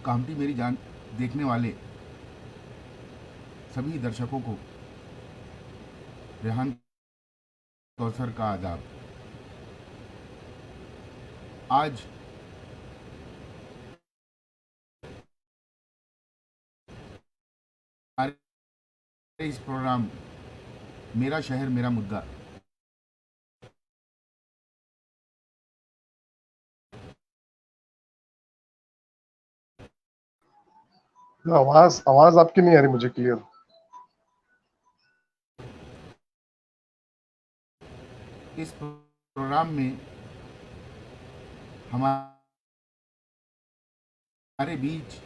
कामटी मेरी जान देखने वाले सभी दर्शकों को रेहान कौसर का आदाब। आज हमारे इस प्रोग्राम मेरा शहर मेरा मुद्दा आवाज आवाज आपकी नहीं आ रही मुझे क्लियर। इस प्रोग्राम में हमारे बीच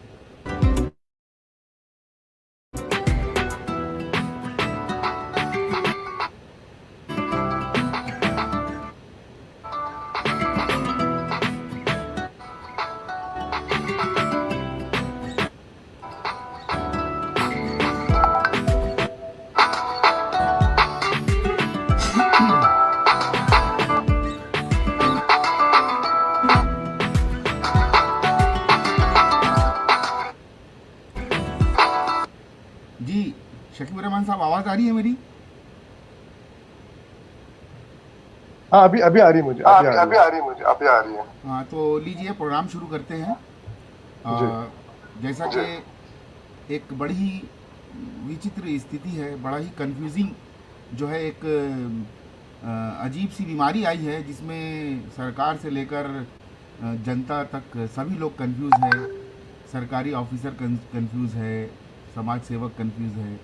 जी शकीब रहमान साहब, आवाज़ आ रही है मेरी? हाँ, अभी अभी आ रही है मुझे, हाँ, अभी अभी आ रही अभी है। आ रही है मुझे, अभी आ रही है। हाँ, तो लीजिए प्रोग्राम शुरू करते हैं। जी। जैसा कि एक बड़ी ही विचित्र स्थिति है, बड़ा ही कंफ्यूजिंग जो है, एक अजीब सी बीमारी आई है जिसमें सरकार से लेकर जनता तक सभी लोग कंफ्यूज है। सरकारी ऑफिसर कंफ्यूज है, समाज सेवक कंफ्यूज है।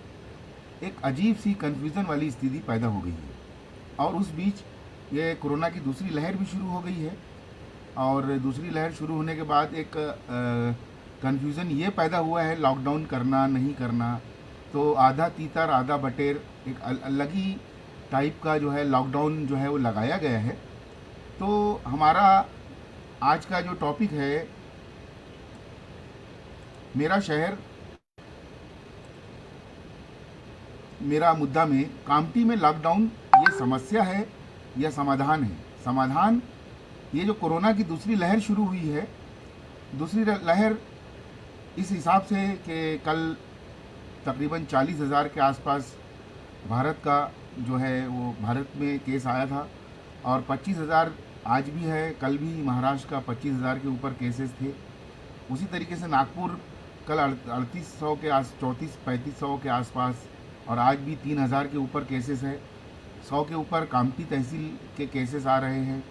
एक अजीब सी कंफ्यूजन वाली स्थिति पैदा हो गई है। और उस बीच ये कोरोना की दूसरी लहर भी शुरू हो गई है। और दूसरी लहर शुरू होने के बाद एक कन्फ्यूज़न ये पैदा हुआ है, लॉकडाउन करना नहीं करना। तो आधा तीतर आधा बटेर, एक अलग ही टाइप का जो है लॉकडाउन जो है वो लगाया गया है। तो हमारा आज का जो टॉपिक है, मेरा शहर मेरा मुद्दा में कामटी में लॉकडाउन ये समस्या है या समाधान है? समाधान, ये जो कोरोना की दूसरी लहर शुरू हुई है, दूसरी लहर इस हिसाब से कि कल तकरीबन 40,000 के आसपास भारत का जो है वो भारत में केस आया था। और 25,000 आज भी है, कल भी महाराष्ट्र का 25,000 के ऊपर केसेस थे। उसी तरीके से नागपुर कल 3800 के 34-3500 के आसपास, और आज भी 3,000 के ऊपर केसेस है। 100 के ऊपर कामती तहसील के केसेस आ रहे हैं।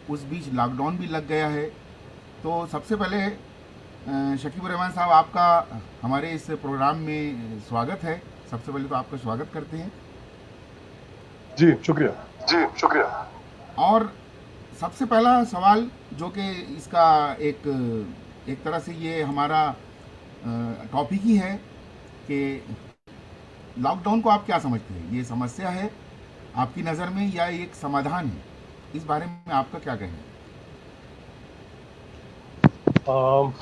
उस बीच लॉकडाउन भी लग गया है। तो सबसे पहले शकीब रहमान साहब, आपका हमारे इस प्रोग्राम में स्वागत है। सबसे पहले तो आपका स्वागत करते हैं। जी, शुक्रिया। जी शुक्रिया। और सबसे पहला सवाल जो कि इसका एक एक तरह से ये हमारा टॉपिक ही है कि लॉकडाउन को आप क्या समझते हैं? ये समस्या है आपकी नज़र में या एक समाधान है? इस बारे में आपका क्या कहना है?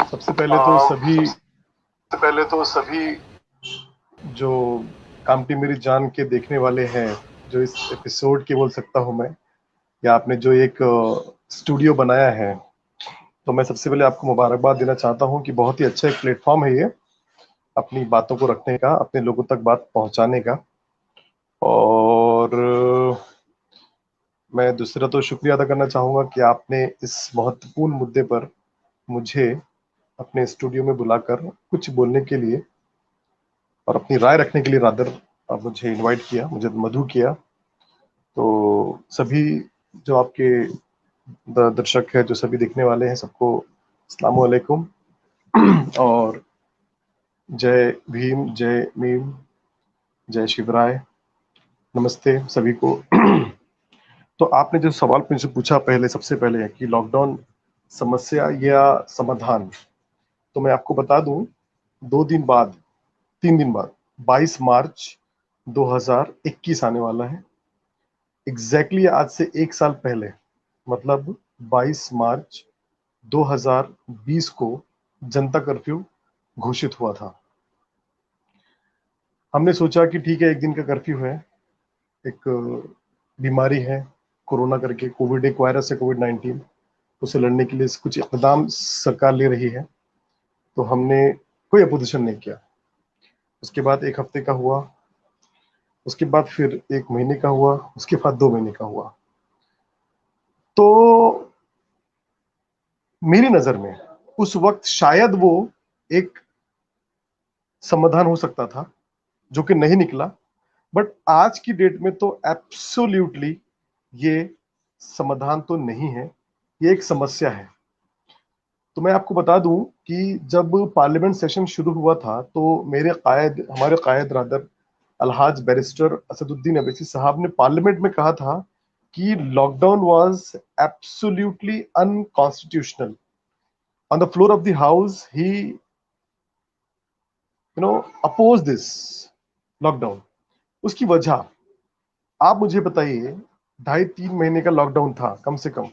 सबसे पहले तो सबसे सभी पहले तो सभी जो कामटी मेरी जान के देखने वाले हैं, जो इस एपिसोड के बोल सकता हूँ मैं, या आपने जो एक स्टूडियो बनाया है, तो मैं सबसे पहले आपको मुबारकबाद देना चाहता हूँ कि बहुत ही अच्छा एक प्लेटफॉर्म है ये, अपनी बातों को रखने का, अपने लोगों तक बात पहुंचाने का। और मैं दूसरा तो शुक्रिया अदा करना चाहूँगा कि आपने इस महत्वपूर्ण मुद्दे पर मुझे अपने स्टूडियो में बुलाकर कुछ बोलने के लिए और अपनी राय रखने के लिए रादर आप मुझे इनवाइट किया, मुझे मधु किया। तो सभी जो आपके दर्शक है, जो सभी देखने वाले हैं, सबको अस्सलाम वालेकुम और जय भीम, जय मीम, जय शिवराय, नमस्ते सभी को। तो आपने जो सवाल मुझसे पूछा पहले, सबसे पहले है कि लॉकडाउन समस्या या समाधान, तो मैं आपको बता दूं, 2 दिन बाद, 3 दिन बाद 22 मार्च 2021 आने वाला है। एग्जैक्टली आज से 1 साल पहले, मतलब 22 मार्च 2020 को जनता कर्फ्यू घोषित हुआ था। हमने सोचा कि ठीक है, 1 दिन का कर्फ्यू है, एक बीमारी है कोरोना करके, कोविड एक वायरस है, कोविड 19, उसे लड़ने के लिए कुछ इकदाम सरकार ले रही है। तो हमने कोई अपोजिशन नहीं किया। उसके बाद 1 हफ्ते का हुआ, उसके बाद फिर 1 महीने का हुआ, उसके बाद 2 महीने का हुआ। तो मेरी नजर में उस वक्त शायद वो एक समाधान हो सकता था, जो कि नहीं निकला। बट आज की डेट में तो एब्सोल्युटली ये समाधान तो नहीं है, ये एक समस्या है। तो मैं आपको बता दूं कि जब पार्लियामेंट सेशन शुरू हुआ था तो हमारे कायद रादर अलहाज बैरिस्टर असदुद्दीन अवैसी साहब ने पार्लियामेंट में कहा था कि lockdown was absolutely unconstitutional. On the floor of the house he oppose this lockdown. उसकी वजह आप मुझे बताइए, 2.5-3 महीने का लॉकडाउन था कम से कम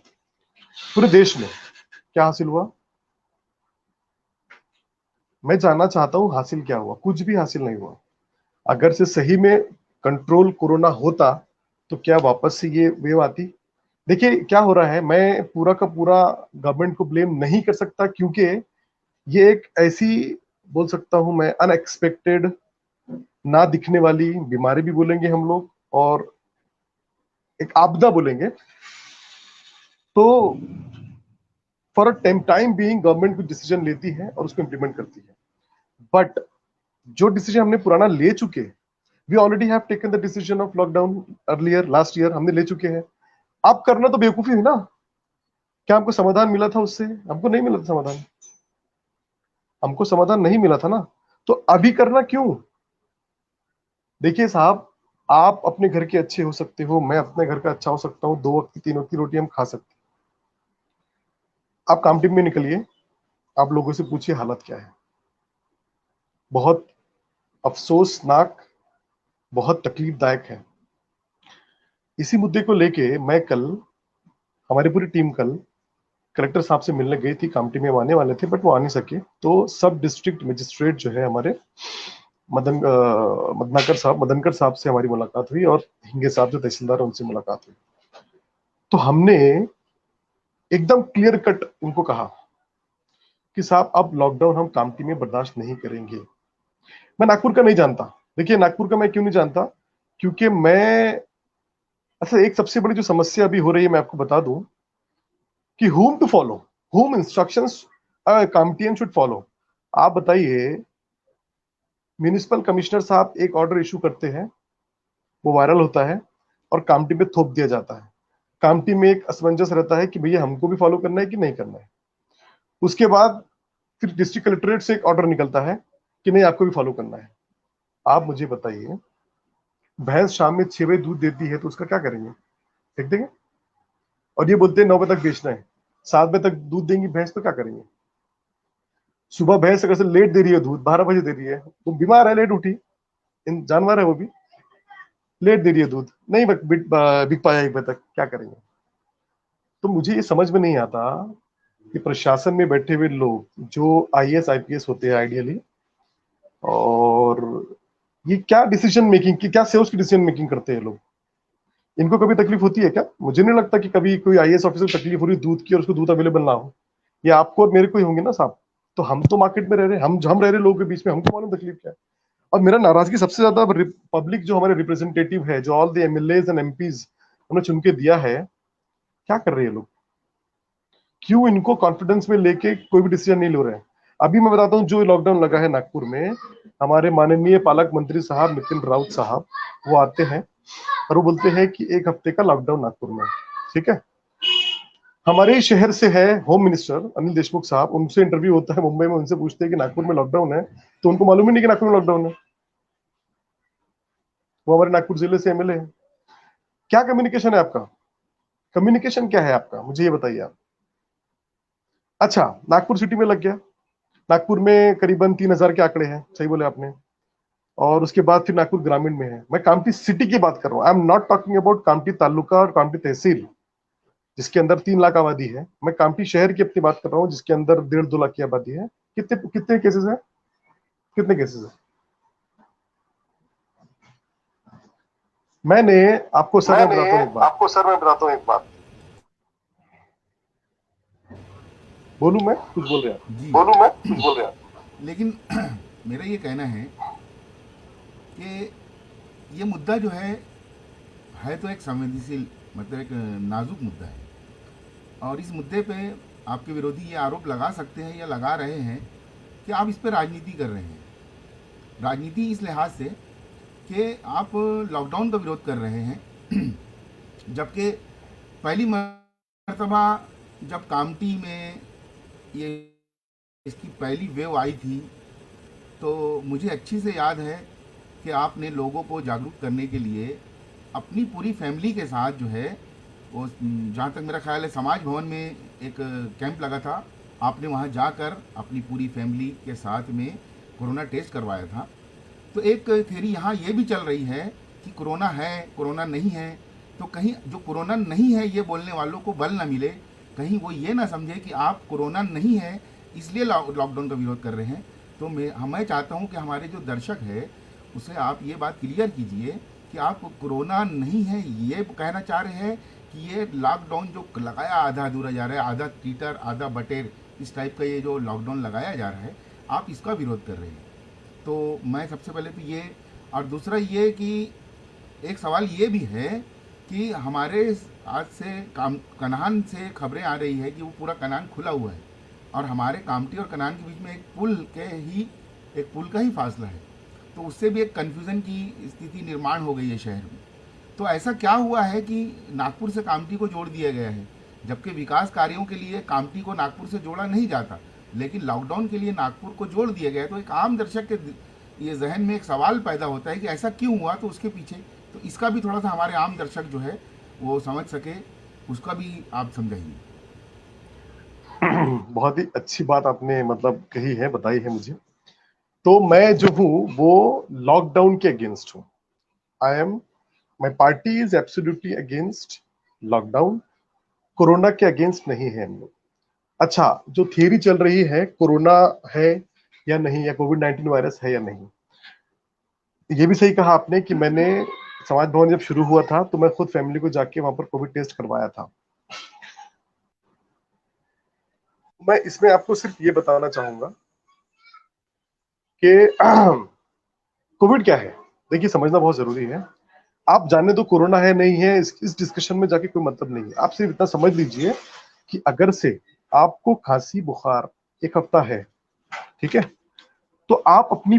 पूरे देश में, क्या हासिल हुआ? मैं जानना चाहता हूं हासिल क्या हुआ? कुछ भी हासिल नहीं हुआ। अगर से सही में कंट्रोल कोरोना होता तो क्या वापस से ये वेव आती? देखिए क्या हो रहा है, मैं पूरा का पूरा गवर्नमेंट को ब्लेम नहीं कर सकता, क्योंकि ये एक ऐसी, बोल सकता हूं मैं, अनएक्सपेक्टेड, ना दिखने वाली बीमारी भी बोलेंगे हम लोग, और एक आपदा बोलेंगे। तो for a time being government कुछ डिसीजन लेती है और उसको इंप्लीमेंट करती है। बट जो डिसीजन हमने पुराना ले चुके, we already have taken the decision of lockdown earlier, last year हमने ले चुके हैं। अब करना तो बेवकूफी हुई ना। क्या हमको समाधान मिला था उससे? हमको नहीं मिला था समाधान, हमको समाधान नहीं मिला था ना। तो अभी करना क्यों? देखिए साहब, आप अपने घर के अच्छे हो सकते हो, मैं अपने घर का अच्छा हो सकता हूँ, 2 वक्त की 3 वक्त की रोटी हम खा सकते हैं। आप काम टीम में निकलिए, आप लोगों से पूछिए हालत क्या है। बहुत अफसोसनाक, बहुत तकलीफदायक है। इसी मुद्दे को लेके मैं कल, हमारी पूरी टीम कल कलेक्टर साहब से मिलने गई थी। कामटी में आने वाले थे बट वो आ नहीं सके, तो सब डिस्ट्रिक्ट मजिस्ट्रेट जो है हमारे मदनकर साहब से हमारी मुलाकात हुई, और हिंगे साहब जो तहसीलदार है उनसे मुलाकात हुई। तो हमने एकदम क्लियर कट उनको कहा कि साहब अब लॉकडाउन हम कामटी में बर्दाश्त नहीं करेंगे। मैं नागपुर का नहीं जानता। देखिए नागपुर का मैं क्यों नहीं जानता, क्योंकि मैं, अच्छा, एक सबसे बड़ी जो समस्या अभी हो रही है मैं आपको बता दूं कि whom to follow, whom instructions a Comtian should follow। आप बताइए, म्यूनिसिपल कमिश्नर साहब एक ऑर्डर इशू करते हैं, वो वायरल होता है और कामटी में थोप दिया जाता है। कामटी में एक असमंजस रहता है कि भैया हमको भी फॉलो करना है कि नहीं करना है। उसके बाद फिर डिस्ट्रिक्ट कलेक्ट्रेट से एक ऑर्डर निकलता है कि नहीं आपको भी फॉलो करना है। आप मुझे बताइए, भैंस शाम में 6 बजे दूध देती है तो उसका क्या करेंगे? फेंक देंगे? और ये बोलते हैं 9 बजे तक बेचना है, 7 बजे तक दूध देंगी भैंस तो क्या करेंगे? सुबह भैंस अगर से लेट दे रही है दूध, 12 बजे दे रही है, वो बीमार है, लेट उठी, इन जानवर है वो भी, लेट दे रही है दूध, नहीं बिक पाया 1 बजे तक, क्या करेंगे? तो मुझे ये समझ में नहीं आता कि प्रशासन में बैठे हुए लोग जो आईएएस आईपीएस होते हैं आइडियली, और ये क्या डिसीजन मेकिंग की, क्या सेल्स की डिसीजन मेकिंग करते हैं लोग? इनको कभी तकलीफ होती है क्या? मुझे नहीं लगता कि कभी कोई आईएएस ऑफिसर को तकलीफ हो रही दूध की और उसको दूध अवेलेबल ना हो। ये आपको और मेरे को ही होंगे ना साहब। तो हम तो मार्केट में रह रहे हैं, हम रह रहे लोगों के बीच में, हमको मालूम तकलीफ क्या है। और मेरा नाराजगी सबसे ज्यादा पब्लिक जो हमारे रिप्रेजेंटेटिव है, जो all the MLAs and MPs हमने चुन के दिया है, क्या कर रहे हैं लोग? क्यों इनको कॉन्फिडेंस में लेके कोई भी डिसीजन नहीं ले रहे हैं? अभी मैं बताता हूँ, जो लॉकडाउन लगा है नागपुर में, हमारे माननीय पालक मंत्री साहब नितिन राउत साहब वो आते हैं और वो बोलते हैं कि 1 हफ्ते का लॉकडाउन नागपुर में, ठीक है। हमारे ही शहर से है होम मिनिस्टर अनिल देशमुख साहब, उनसे इंटरव्यू होता है मुंबई में, उनसे पूछते हैं कि नागपुर में लॉकडाउन है, तो उनको मालूम ही नहीं कि नागपुर में लॉकडाउन है। वो हमारे नागपुर जिले से एमएलए है। क्या कम्युनिकेशन है आपका? कम्युनिकेशन क्या है आपका, मुझे ये बताइए आप। अच्छा, नागपुर सिटी में लग गया। नागपुर में करीबन 3,000 के आंकड़े हैं, सही बोले आपने। और उसके बाद फिर नागपुर ग्रामीण में है। मैं कामठी सिटी की बात कर रहा हूँ, I am not talking about Kamthi taluka और कामठी तहसील जिसके अंदर 3 लाख आबादी है। मैं कामठी शहर की अपनी बात कर रहा हूँ जिसके अंदर 1.5-2 लाख की आबादी है। कितने कितने केसेस है? कितने केसेस है? मैंने आपको सर मैं बताता हूँ एक बात। आपको सर मैं बताता हूँ एक बात। बोलूं मैं? कुछ बोल रहे हैं आप? जी बोलूं मैं? कुछ बोल रहे हैं। लेकिन मेरा ये कहना है कि ये मुद्दा जो है तो एक संवेदनशील, मतलब एक नाजुक मुद्दा है। और इस मुद्दे पे आपके विरोधी ये आरोप लगा सकते हैं या लगा रहे हैं कि आप इस पर राजनीति कर रहे हैं। राजनीति इस लिहाज से कि आप लॉकडाउन का विरोध कर रहे हैं, जबकि पहली मर्तबा जब कामटी में ये इसकी पहली वेव आई थी, तो मुझे अच्छी से याद है कि आपने लोगों को जागरूक करने के लिए अपनी पूरी फैमिली के साथ जो है वो, जहाँ तक मेरा ख्याल है, समाज भवन में एक कैंप लगा था, आपने वहाँ जाकर अपनी पूरी फैमिली के साथ में कोरोना टेस्ट करवाया था। तो एक थ्योरी यहाँ ये भी चल रही है कि कोरोना है, कोरोना नहीं है, तो कहीं जो कोरोना नहीं है ये बोलने वालों को बल ना मिले, कहीं वो ये ना समझे कि आप कोरोना नहीं है इसलिए लॉकडाउन का विरोध कर रहे हैं। तो मैं चाहता हूँ कि हमारे जो दर्शक है उसे आप ये बात क्लियर कीजिए कि आप कोरोना नहीं है ये कहना चाह रहे हैं कि ये लॉकडाउन जो लगाया आधा अधूरा जा रहा है, आधा टीटर आधा बटेर, इस टाइप का ये जो लॉकडाउन लगाया जा रहा है, आप इसका विरोध कर रहे हैं। तो मैं सबसे पहले तो ये, और दूसरा ये कि एक सवाल ये भी है कि हमारे आज से कनान से खबरें आ रही है कि वो पूरा कनान खुला हुआ है और हमारे कामटी और कनान के बीच में एक पुल का ही फासला है। तो उससे भी एक कन्फ्यूज़न की स्थिति निर्माण हो गई है शहर में। तो ऐसा क्या हुआ है कि नागपुर से कामटी को जोड़ दिया गया है, जबकि विकास कार्यों के लिए कामटी को नागपुर से जोड़ा नहीं जाता, लेकिन लॉकडाउन के लिए नागपुर को जोड़ दिया गया है। तो एक आम दर्शक के ये जहन में एक सवाल पैदा होता है कि ऐसा क्यों हुआ, तो उसके पीछे तो इसका भी थोड़ा सा हमारे आम दर्शक जो है वो समझ सके, उसका भी आप समझाइए। बहुत ही अच्छी बात आपने मतलब कही है, बताई है मुझे। तो मैं जो हूँ वो लॉकडाउन के अगेंस्ट हूँ। I am, my party is absolutely against lockdown. Corona के अगेंस्ट नहीं है हम लोग। अच्छा, जो थियरी चल रही है कोरोना है या नहीं, या कोविड-19 वायरस है या नहीं, ये भी सही कहा आपने कि मैंने समाज भवन जब शुरू हुआ था तो मैं खुद फैमिली को जाके वहां पर कोविड टेस्ट करवाया था। मैं इसमें आपको सिर्फ ये बताना चाहूंगा कि कोविड क्या है। देखिए, समझना बहुत जरूरी है। आप जाने दो कोरोना है नहीं है, इस डिस्कशन में जाके कोई मतलब नहीं है। आप सिर्फ इतना समझ लीजिए कि अगर से आपको खांसी बुखार एक हफ्ता है, ठीक है, तो आप अपनी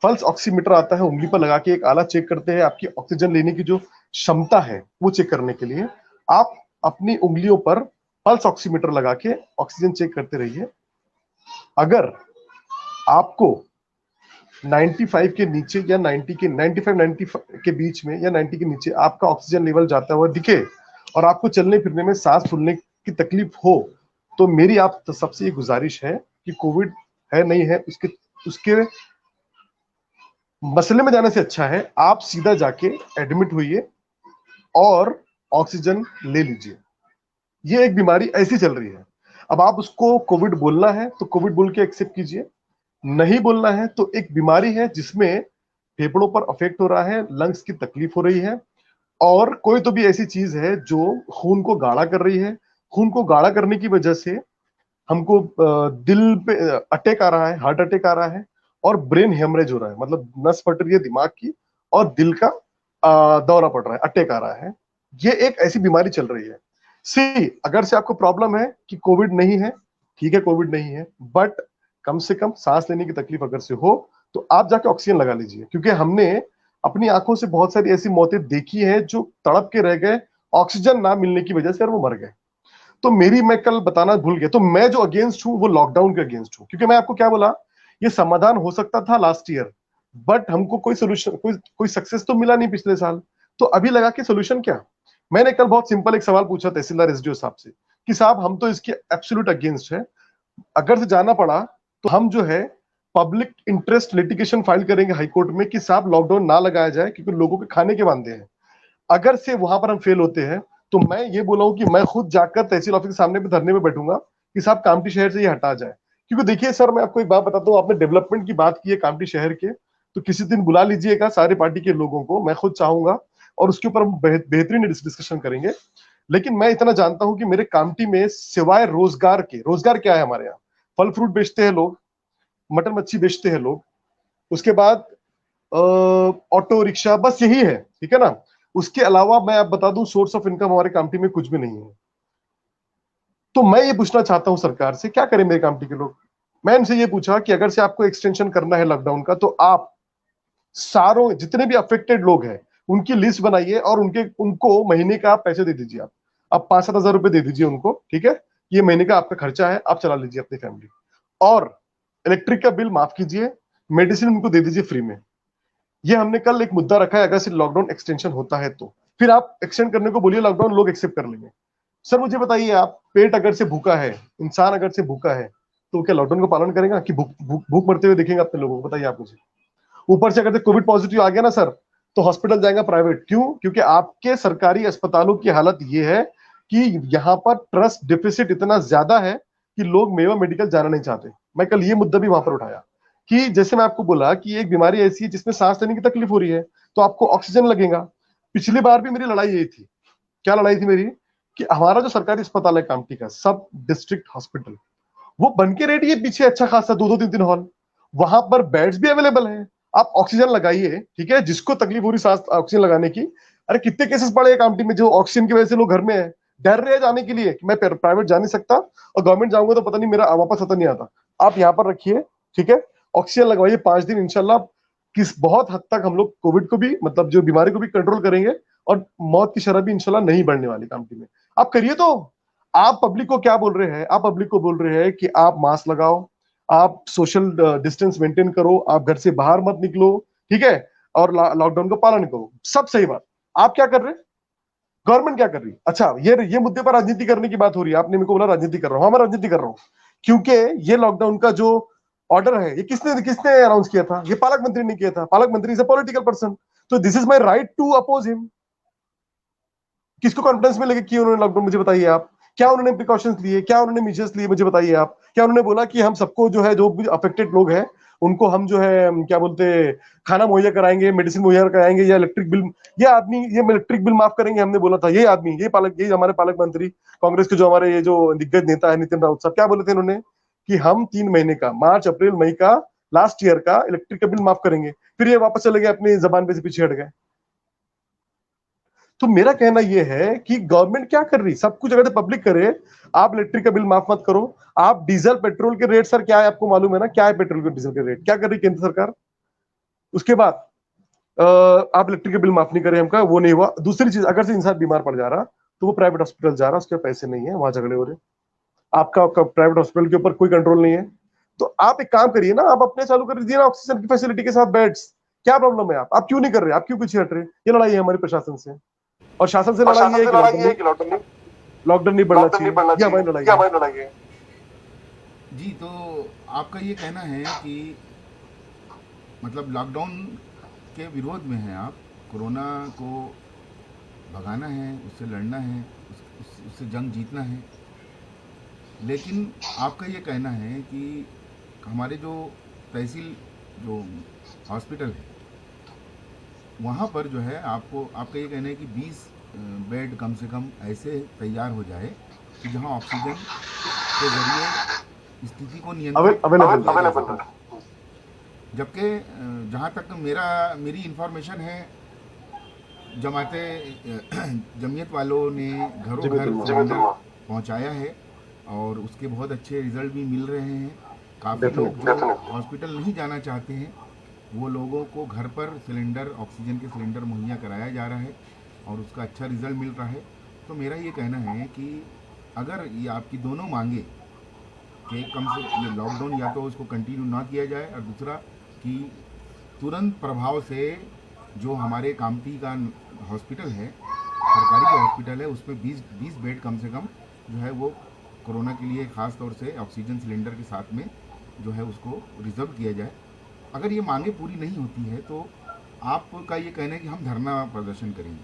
पल्स ऑक्सीमीटर आता है, उंगली पर लगा के एक आला चेक करते हैं आपकी ऑक्सीजन लेने की जो क्षमता है वो चेक करने के लिए आप अपनी उंगलियों पर पल्स ऑक्सीमीटर लगा के ऑक्सीजन चेक करते रहिए। अगर आपको 95 के नीचे या 90 के 95 के बीच में या 90 के नीचे आपका ऑक्सीजन लेवल जाता हुआ दिखे और आपको चलने फिरने में सांस फूलने की तकलीफ हो, तो मेरी आप सबसे ये गुजारिश है कि कोविड है नहीं है उसके उसके मसले में जाने से अच्छा है आप सीधा जाके एडमिट हुइए और ऑक्सीजन ले लीजिए। ये एक बीमारी ऐसी चल रही है। अब आप उसको कोविड बोलना है तो कोविड बोल के एक्सेप्ट कीजिए, नहीं बोलना है तो एक बीमारी है जिसमें फेफड़ों पर अफेक्ट हो रहा है, लंग्स की तकलीफ हो रही है, और कोई तो भी ऐसी चीज है जो खून को गाढ़ा कर रही है। खून को गाढ़ा करने की वजह से हमको दिल पे अटैक आ रहा है, हार्ट अटैक आ रहा है, और ब्रेन हेमरेज हो रहा है, मतलब नस फट रही है दिमाग की और दिल का दौरा पड़ रहा है, अटैक आ रहा है। ये एक ऐसी बीमारी चल रही है। सी, अगर से आपको प्रॉब्लम है कि कोविड नहीं है, ठीक है कोविड नहीं है, बट कम से कम सांस लेने की तकलीफ अगर से हो तो आप जाके ऑक्सीजन लगा लीजिए, क्योंकि हमने अपनी आंखों से बहुत सारी ऐसी मौतें देखी है जो तड़प के रह गए ऑक्सीजन ना मिलने की वजह से और वो मर गए। तो मेरी, मैं कल बताना भूल गया, तो मैं जो अगेंस्ट हूं वो लॉकडाउन के अगेंस्ट हूं, क्योंकि मैं आपको क्या बोला, ये समाधान हो सकता था लास्ट ईयर, बट हमको कोई सोल्यूशन, कोई सक्सेस तो मिला नहीं पिछले साल। तो अभी लगा के सोल्यूशन क्या। मैंने कल बहुत सिंपल एक सवाल पूछा तहसीलदार एसडीओ साहब से कि साहब हम तो इसके एब्सोल्यूट अगेंस्ट है, अगर से जाना पड़ा तो हम जो है पब्लिक इंटरेस्ट लिटिगेशन फाइल करेंगे हाई कोर्ट में कि साहब लॉकडाउन ना लगाया जाए क्योंकि लोगों के खाने के वांदे हैं। अगर से वहां पर हम फेल होते हैं तो मैं ये बोला हूं कि मैं खुद जाकर तहसील ऑफिस के सामने पे धरने में बैठूंगा कि साहब कामटी शहर से ये हटा जाए। क्योंकि देखिए सर, मैं आपको एक बात बताता हूँ, आपने डेवलपमेंट की बात की है कामटी शहर के, तो किसी दिन बुला लीजिएगा सारे पार्टी के लोगों को, मैं खुद चाहूंगा, और उसके ऊपर हम बेहतरीन डिस्कशन करेंगे। लेकिन मैं इतना जानता हूं कि मेरे कामटी में सिवाय रोजगार के, रोजगार क्या है हमारे यहाँ, फल फ्रूट बेचते हैं लोग, मटन मच्छी बेचते हैं लोग, उसके बाद ऑटो रिक्शा, बस यही है, ठीक है ना। उसके अलावा मैं आप बता दूं सोर्स ऑफ इनकम हमारे कामटी में कुछ भी नहीं है। तो मैं ये पूछना चाहता हूं सरकार से, क्या करें मेरे कामटी के लोग। मैं इनसे ये पूछा कि अगर से आपको एक्सटेंशन करना है लॉकडाउन का, तो आप सारों जितने भी अफेक्टेड लोग हैं उनकी लिस्ट बनाइए और उनके उनको महीने का आप पैसे दे दीजिए। आप 5-7 हजार रुपए दे दीजिए उनको, ठीक है। ये महीने का आपका खर्चा है, आप चला लीजिए अपनी फैमिली। और इलेक्ट्रिक का बिल माफ कीजिए, मेडिसिन उनको दे दीजिए फ्री में। ये हमने कल एक मुद्दा रखा है, अगर से लॉकडाउन एक्सटेंशन होता है तो फिर आप एक्सटेंड करने को बोलिए लॉकडाउन, लोग एक्सेप्ट कर लेंगे। सर मुझे बताइए, आप पेट अगर से भूखा है, इंसान अगर से भूखा है, तो क्या लॉकडाउन का पालन करेगा कि भूख भूख भूख मरते हुए देखेंगे अपने लोगों को? बताइए आप मुझे। ऊपर से अगर कोविड पॉजिटिव आ गया ना सर, तो हॉस्पिटल जाएगा प्राइवेट। क्यों? क्योंकि आपके सरकारी अस्पतालों की हालत यह है कि यहां पर ट्रस्ट डिफिसिट इतना ज्यादा है कि लोग मेवा मेडिकल जाना नहीं चाहते। मैं कल ये मुद्दा भी वहां पर उठाया कि जैसे मैं आपको बोला कि एक बीमारी ऐसी है जिसमें सांस लेने की तकलीफ हो रही है, तो आपको ऑक्सीजन लगेगा। पिछली बार भी मेरी लड़ाई यही थी। क्या लड़ाई थी मेरी? कि हमारा जो सरकारी अस्पताल है कामटी का, सब डिस्ट्रिक्ट हॉस्पिटल, वो बन के रेडी है पीछे अच्छा खासा, 2-2 3-3 हॉल, वहां पर बेड्स भी अवेलेबल है। आप ऑक्सीजन लगाइए, ठीक है, जिसको तकलीफ हो रही सांस ऑक्सीजन लगाने की। अरे कितने केसेस पड़े हैं कामटी में जो ऑक्सीजन की वजह से लोग घर में है, डर रहे हैं जाने के लिए कि मैं प्राइवेट जा नहीं सकता और गवर्नमेंट जाऊंगा तो पता नहीं मेरा वापस आता नहीं आता। आप यहाँ पर रखिए, ठीक है, ऑक्सीजन लगवाइए 5 दिन, इंशाल्लाह किस बहुत हद तक हम लोग कोविड को भी, मतलब जो बीमारी को भी कंट्रोल करेंगे और मौत की शरह भी इंशाल्लाह नहीं बढ़ने वाली कामटी में। आप करिए तो। आप पब्लिक को क्या बोल रहे हैं? आप पब्लिक को बोल रहे हैं कि आप मास्क लगाओ, आप सोशल डिस्टेंस मेंटेन करो, आप घर से बाहर मत निकलो, ठीक है, और लॉकडाउन का पालन करो। सब सही बात। आप क्या कर रहे हैं? गवर्नमेंट क्या कर रही है? अच्छा, ये मुद्दे पर राजनीति करने की बात हो रही है। आपने मेरे को बोला राजनीति कर रहा हूं, हाँ मैं राजनीति कर रहा हूं, क्योंकि ये लॉकडाउन का जो ऑर्डर है, ये किसने किसने अनाउंस किया था? ये पालक मंत्री ने किया था। पालक मंत्री इज अ पॉलिटिकल पर्सन, तो this is my right to oppose him. किसको कॉन्फिडेंस में लेके किए उन्होंने लॉकडाउन? मुझे बताइए आप। क्या उन्होंने प्रिकॉशंस लिए, क्या उन्होंने मेजर्स लिए? मुझे बताइए आप। क्या उन्होंने बोला कि हम सबको जो है, जो भी अफेक्टेड लोग हैं उनको हम जो है क्या बोलते हैं, खाना मुहैया कराएंगे, मेडिसिन मुहैया कराएंगे, या इलेक्ट्रिक बिल, ये आदमी ये इलेक्ट्रिक बिल माफ करेंगे? हमने बोला था। ये आदमी, ये पालक, ये हमारे पालक मंत्री कांग्रेस के जो हमारे ये जो दिग्गज नेता है नितिन राउत साहब, क्या बोले थे उन्होंने? कि हम 3 महीने का, मार्च अप्रैल मई का, लास्ट ईयर का इलेक्ट्रिक का बिल माफ करेंगे। फिर ये वापस चले गए अपनी जबान पे से पीछे हट गए। तो मेरा कहना यह है कि गवर्नमेंट क्या कर रही? सब कुछ अगर पब्लिक करे, आप इलेक्ट्रिक का बिल माफ मत करो। आप डीजल पेट्रोल के रेट सर क्या है आपको मालूम है ना? क्या है पेट्रोल के डीजल के रेट? क्या कर रही केंद्र सरकार? उसके बाद आप इलेक्ट्रिक का बिल माफ नहीं करे, हमका वो नहीं हुआ। दूसरी चीज, अगर से इंसान बीमार पड़ जा रहा तो वो प्राइवेट हॉस्पिटल जा रहा, उसके पैसे नहीं है, वहां झगड़े हो रहे। आपका प्राइवेट हॉस्पिटल के ऊपर कोई कंट्रोल नहीं है। तो आप एक काम करिए ना, आप अपने चालू कर दीजिए ना ऑक्सीजन की फैसिलिटी के साथ बेड्स। क्या प्रॉब्लम है? आप क्यों नहीं कर रहे? आप क्यों पीछे हट रहे? ये लड़ाई है हमारी प्रशासन से, और शासन से लड़ाई है कि लॉकडाउन नहीं बढ़ना चाहिए। ये हमारी लड़ाई है। जी, तो आपका ये कहना है कि मतलब लॉकडाउन के विरोध में हैं आप, कोरोना को भगाना है, उससे लड़ना है, उससे जंग जीतना है, लेकिन आपका ये कहना है कि हमारे जो तहसील जो हॉस्पिटल है वहाँ पर जो है आपको, आपका ये कहना है कि 20 बेड कम से कम ऐसे तैयार हो जाए कि जहाँ ऑक्सीजन के जरिए स्थिति को नियंत्रित किया जा अवेलेबल सके। जबकि जहाँ तक मेरी इंफॉर्मेशन है, जमाते जमीयत वालों ने घरों घर सिलेंडर पहुँचाया है और उसके बहुत अच्छे रिजल्ट भी मिल रहे हैं। काफ़ी लोग जो हॉस्पिटल नहीं जाना चाहते हैं वो लोगों को घर पर सिलेंडर, ऑक्सीजन के सिलेंडर मुहैया कराया जा रहा है और उसका अच्छा रिजल्ट मिल रहा है। तो मेरा ये कहना है कि अगर ये आपकी दोनों मांगे कि कम से ये लॉकडाउन या तो उसको कंटिन्यू ना किया जाए, और दूसरा कि तुरंत प्रभाव से जो हमारे कामटी का हॉस्पिटल है, सरकारी जो हॉस्पिटल है, उसमें 20 बेड कम से कम जो है वो कोरोना के लिए ख़ास तौर से ऑक्सीजन सिलेंडर के साथ में जो है उसको रिजर्व किया जाए। अगर ये मांगे पूरी नहीं होती है तो आपका ये कहना है कि हम धरना प्रदर्शन करेंगे,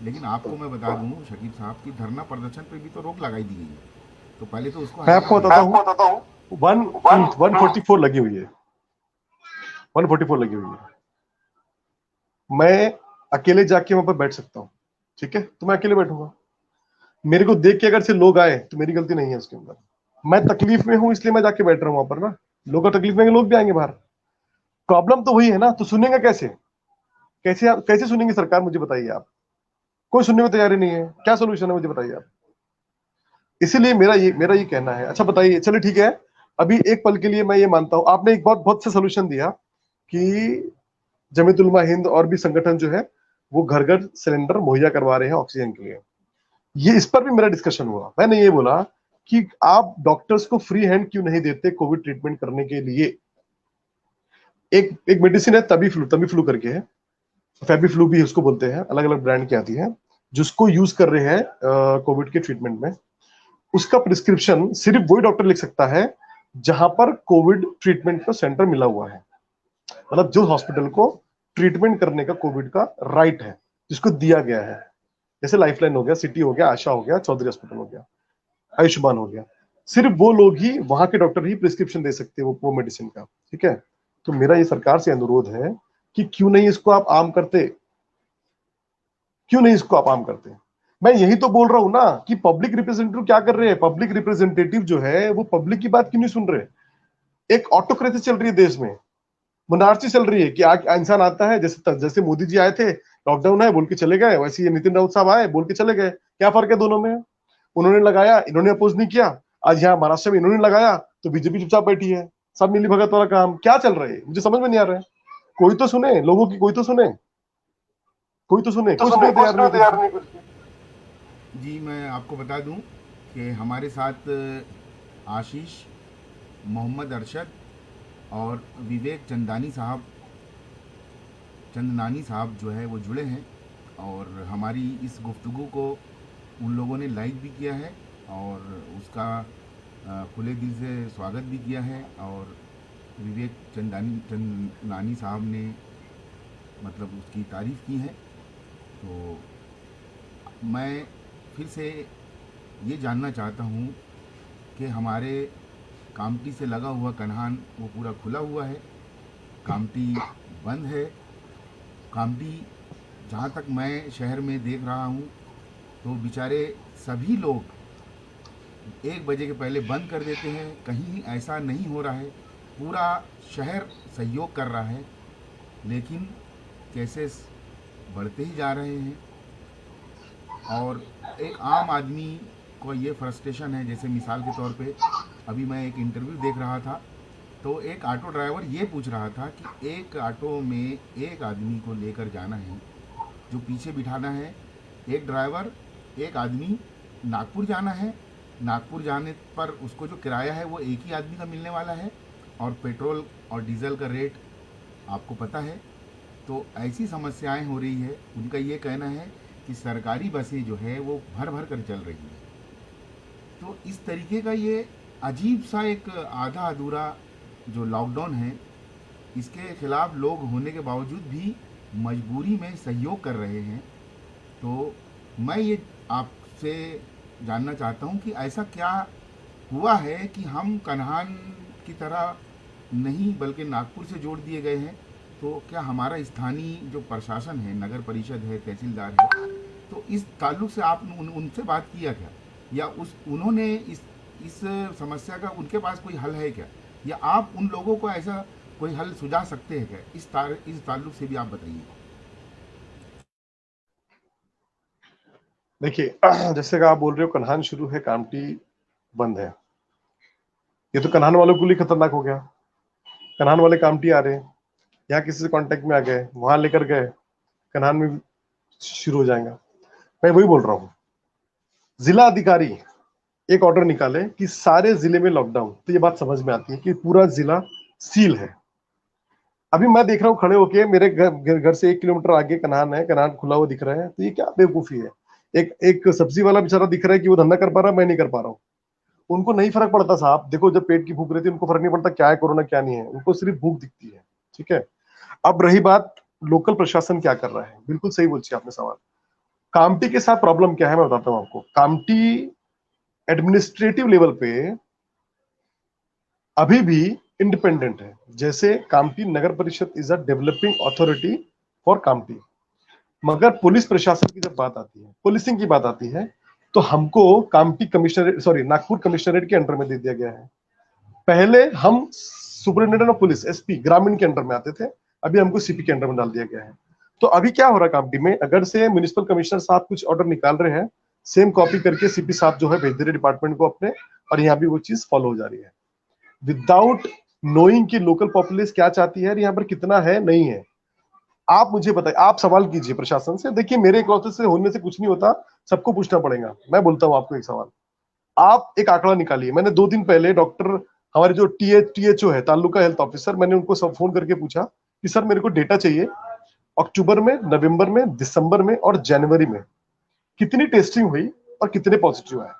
लेकिन आपको मैं बता दूं शकीब साहब कि धरना प्रदर्शन पे भी तो रोक लगाई दी गई है, तो पहले तो उसको मैं हटाना आपको पड़ेगा। बताता हूँ, 144 लगी हुई है, 144 लगी हुई है। मैं अकेले जाके वहां पर बैठ सकता हूँ, ठीक है, तो मैं अकेले बैठूंगा। मेरे को देख के अगर से लोग आए तो मेरी गलती नहीं है उसके अंदर। मैं तकलीफ में हूं इसलिए मैं जाके बैठ रहा हूं वहां पर ना। लोग तकलीफ में, लोग भी आएंगे बाहर। प्रॉब्लम तो वही है ना, तो सुनेंगे कैसे? कैसे सुनेंगे सरकार, मुझे बताइए आप। कोई सुनने में तैयारी नहीं है, क्या सोल्यूशन है मुझे बताइए आप। इसीलिए मेरा ये कहना है। अच्छा बताइए, चलिए ठीक है, अभी एक पल के लिए मैं ये मानता हूं आपने एक बहुत बहुत से सोल्यूशन दिया कि जमीयत उलमा हिंद और भी संगठन जो है वो घर घर सिलेंडर मुहैया करवा रहे हैं ऑक्सीजन के लिए। ये इस पर भी मेरा डिस्कशन हुआ। मैंने ये बोला कि आप डॉक्टर्स को फ्री हैंड क्यों नहीं देते कोविड ट्रीटमेंट करने के लिए। एक एक मेडिसिन है तमी फ्लू करके है, फेबी फ्लू भी उसको बोलते हैं, अलग अलग ब्रांड की आती है, जिसको यूज कर रहे हैं कोविड के ट्रीटमेंट में। उसका प्रिस्क्रिप्शन सिर्फ वही डॉक्टर लिख सकता है जहां पर कोविड ट्रीटमेंट का सेंटर मिला हुआ है, मतलब जो हॉस्पिटल को ट्रीटमेंट करने का कोविड का राइट है, जिसको दिया गया है। जैसे लाइफलाइन हो गया, सिटी हो गया, आशा हो गया, चौधरी हॉस्पिटल हो गया, आयुष्मान हो गया। सिर्फ वो लोग ही, वहां के डॉक्टर ही प्रिस्क्रिप्शन दे सकते हैं वो मेडिसिन का। ठीक है, तो मेरा ये सरकार से अनुरोध है कि क्यों नहीं इसको आप आम करते, क्यों नहीं इसको आप आम करते। मैं यही तो बोल रहा हूं ना कि पब्लिक रिप्रेजेंटेटिव क्या कर रहे हैं। पब्लिक रिप्रेजेंटेटिव जो है वो पब्लिक की बात क्यों नहीं सुन रहे। एक ऑटोक्रेसी चल रही है देश में, मोनार्ची चल रही है कि इंसान आता है, जैसे जैसे मोदी जी आए थे, लॉकडाउन है बोल के चले गए, वैसे ये नितिन राउत साहब आए बोल के चले गए। क्या फर्क है दोनों में? उन्होंने लगाया, इन्होंने अपोज नहीं किया। आज यहाँ महाराष्ट्र में इन्होंने लगाया तो बीजेपी चुपचाप बैठी है। सब मिली भगत वाला काम क्या चल रहा है, मुझे समझ में नहीं आ रहा है। कोई तो सुने लोगों की, कोई तो सुने, कोई तो सुने, कोई सुनने को तैयार नहीं है कुछ भी। जी मैं आपको बता दूं कि हमारे साथ आशीष, मोहम्मद अरशद और विवेक चंदनानी साहब जो है वो जुड़े हैं, और हमारी इस गुफ्तगू को उन लोगों ने लाइक भी किया है और उसका खुले दिल से स्वागत भी किया है। और विवेक चंदनानी साहब ने मतलब उसकी तारीफ़ की है। तो मैं फिर से ये जानना चाहता हूँ कि हमारे कामटी से लगा हुआ कन्हान वो पूरा खुला हुआ है, कामटी बंद है। कामटी जहाँ तक मैं शहर में देख रहा हूँ तो बेचारे सभी लोग 1 बजे के पहले बंद कर देते हैं। कहीं ऐसा नहीं हो रहा है, पूरा शहर सहयोग कर रहा है, लेकिन केसेस बढ़ते ही जा रहे हैं। और एक आम आदमी को ये फ्रस्ट्रेशन है, जैसे मिसाल के तौर पे अभी मैं एक इंटरव्यू देख रहा था तो एक ऑटो ड्राइवर ये पूछ रहा था कि एक ऑटो में एक आदमी को लेकर जाना है, जो पीछे बिठाना है, एक ड्राइवर, एक आदमी, नागपुर जाना है। नागपुर जाने पर उसको जो किराया है वो एक ही आदमी का मिलने वाला है, और पेट्रोल और डीजल का रेट आपको पता है। तो ऐसी समस्याएं हो रही है। उनका ये कहना है कि सरकारी बसें जो है वो भर भर कर चल रही है। तो इस तरीके का ये अजीब सा एक आधा अधूरा जो लॉकडाउन है, इसके खिलाफ लोग होने के बावजूद भी मजबूरी में सहयोग कर रहे हैं। तो मैं ये आपसे जानना चाहता हूँ कि ऐसा क्या हुआ है कि हम कन्हान की तरह नहीं बल्कि नागपुर से जोड़ दिए गए हैं। तो क्या हमारा स्थानीय जो प्रशासन है, नगर परिषद है, तहसीलदार है, तो इस ताल्लुक से आप उनसे बात किया क्या, या उन्होंने इस समस्या का उनके पास कोई हल है क्या, या आप उन लोगों को ऐसा कोई हल सुझा सकते हैं क्या? इस ताल्लुक से भी आप बताइए। देखिए जैसे कि आप बोल रहे हो कन्हान शुरू है, कामटी बंद है, ये तो कन्हान वालों के लिए खतरनाक हो गया। कन्हान वाले कामटी आ रहे हैं, यहाँ किसी से कांटेक्ट में आ गए, वहां लेकर गए, कन्हान में भी शुरू हो जाएगा। मैं वही बोल रहा हूँ, जिला अधिकारी एक ऑर्डर निकाले कि सारे जिले में लॉकडाउन, तो ये बात समझ में आती है कि पूरा जिला सील है। अभी मैं देख रहा हूँ खड़े होके, मेरे घर से 1 किलोमीटर आगे कनान है, कनान खुला हुआ दिख रहा है, तो ये क्या बेवकूफी है। एक एक सब्जी वाला बेचारा दिख रहा है कि वो धंधा कर पा रहा है, मैं नहीं कर पा रहा हूँ। उनको नहीं फर्क पड़ता साहब, देखो जब पेट की भूख रहती है उनको फर्क नहीं पड़ता क्या है कोरोना क्या नहीं है, उनको सिर्फ भूख दिखती है। ठीक है, अब रही बात लोकल प्रशासन क्या कर रहा है, बिल्कुल सही पूछिए आपने सवाल। कामटी के साथ प्रॉब्लम क्या है मैं बताता हूँ आपको। कामटी एडमिनिस्ट्रेटिव लेवल पे अभी भी इंडिपेंडेंट है। जैसे कामटी नगर परिषद is a developing authority for Kamptee, मगर पुलिस प्रशासन की जब बात आती है, पुलिसिंग की बात आती है, तो हमको Kamptee commissionerate, sorry, Nagpur commissionerate के अंडर में दे दिया गया है। पहले हम सुपरिटेंडेंट ऑफ पुलिस, एसपी, ग्रामीण के अंडर में आते थे, अभी हमको सीपी के अंडर में डाल दिया गया है। तो अभी क्या हो रहा है कामटी में, अगर से म्युनिसिपल कमिश्नर साहब कुछ ऑर्डर निकाल रहे हैं, सेम कॉपी करके सीपी साहब जो है भेज दे रहे डिपार्टमेंट को अपने, और यहाँ भी वो चीज फॉलो हो जा रही है विदाउट नोइंग कि लोकल पॉपुलेस क्या चाहती है, यहाँ पर कितना है नहीं है। आप मुझे बताइए, आप सवाल कीजिए प्रशासन से। देखिए, मेरे इकलौते से होने से कुछ नहीं होता, सबको पूछना पड़ेगा। मैं बोलता हूँ आपको एक सवाल, आप एक आंकड़ा निकालिए। मैंने 2 दिन पहले डॉक्टर, हमारे जो टीएचओ है, तालुका हेल्थ ऑफिसर, मैंने उनको सब फोन करके पूछा कि सर मेरे को डेटा चाहिए, अक्टूबर में, नवंबर में, दिसंबर में और जनवरी में कितनी टेस्टिंग हुई और कितने पॉजिटिव आए।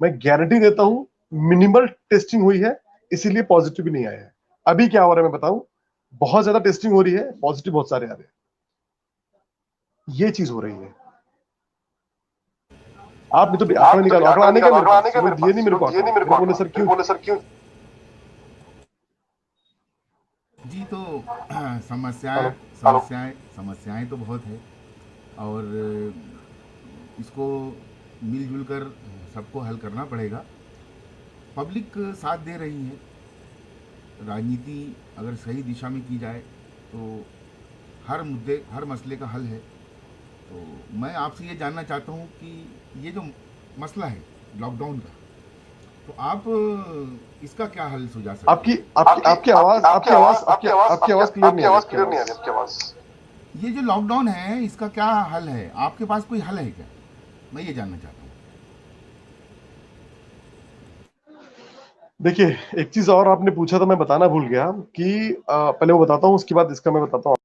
मैं गारंटी देता हूं मिनिमल टेस्टिंग हुई है, इसीलिए पॉजिटिव भी नहीं आया है। अभी क्या हो रहा है मैं बताऊं, बहुत ज्यादा टेस्टिंग हो रही है, पॉजिटिव बहुत सारे आ रहे हैं। ये चीज हो रही है। आप नहीं तो आंकड़ा निकालो, आंकड़ा आने का मेरे पास, सुबह दिए नहीं मेरे को आंकड़ा। मेरे बोले सर क्यों? जी, तो समस्याएं हेलो। समस्याएं समस्याएं तो बहुत है, और इसको मिलजुल कर सबको हल करना पड़ेगा। पब्लिक साथ दे रही है, राजनीति अगर सही दिशा में की जाए तो हर मुद्दे, हर मसले का हल है। तो मैं आपसे ये जानना चाहता हूँ कि ये जो मसला है लॉकडाउन का, तो आप इसका क्या हल सुझा सकते आपकी हैं? आपकी आवाज क्लियर नहीं आ रही, आपकी आवाज। ये जो लॉकडाउन है, इसका क्या हल है? आपके पास कोई हल है क्या? मैं ये जानना चाहता हूँ। देखिए, एक चीज और आपने पूछा था, मैं बताना भूल गया कि पहले वो बताता हूँ, उसके बाद इसका मैं बताता हूँ।